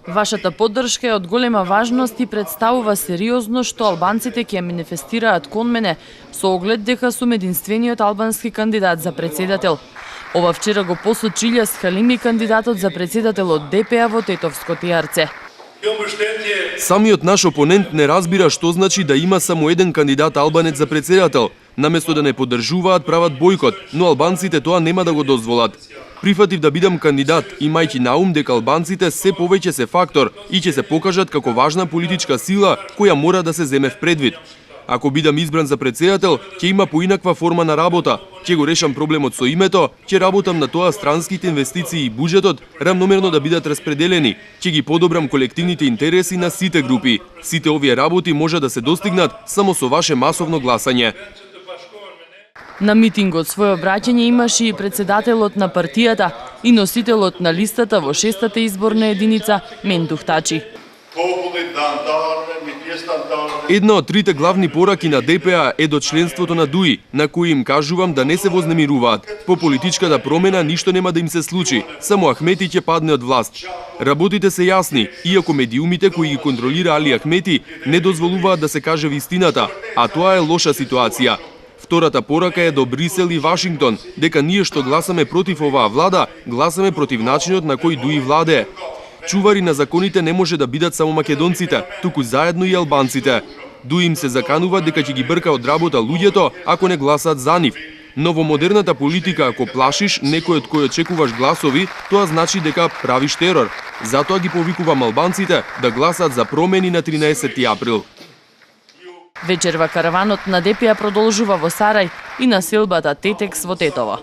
Вашата поддршка е од голема важност и представува сериозно што албанците ќе манифестираат кон мене со оглед дека сум единствениот албански кандидат за председател. Ова вчера го посочи Илјас Халими, кандидатот за председател од ДПА во Тетовското јарце. Самиот наш опонент не разбира што значи да има само еден кандидат албанец за председател. Наместо да не поддржуваат, прават бойкот, но албанците тоа нема да го дозволат. Прифатив да бидам кандидат, имајќи на ум дека албанците се повеќе се фактор и ќе се покажат како важна политичка сила која мора да се земе в предвид. Ако бидам избран за председател, ќе има поинаква форма на работа, ќе го решам проблемот со името, ќе работам на тоа странските инвестиции и буџетот рамномерно да бидат распределени, ќе ги подобрам колективните интереси на сите групи. Сите овие работи може да се достигнат само со ваше масовно гласање. На митингот своје обраќање имаше и председателот на партијата и носителот на листата во 6-та изборна единица Мендух Тачи. Една од трите главни пораки на ДПА е до членството на ДУИ, на кои им кажувам да не се вознемируваат. По политичката промена ништо нема да им се случи, само Ахмети ќе падне од власт. Работите се јасни, иако медиумите кои ги контролира Али Ахмети не дозволуваат да се каже вистината, а тоа е лоша ситуација. Втората порака е до Брисел и Вашингтон, дека ние што гласаме против оваа влада, гласаме против начинот на кој ДУИ владее. Чувари на законите не може да бидат само македонците, туку заедно и албанците. ДУИ им се заканува дека ќе ги брка од работа луѓето ако не гласаат за нив. Но во модерната политика, ако плашиш некој од кој очекуваш гласови, тоа значи дека правиш терор. Затоа ги повикувам албанците да гласаат за промени на 13 април. Вечерва караванот на ДПА продолжува во Сарај и на селбата Тетекс во Тетово.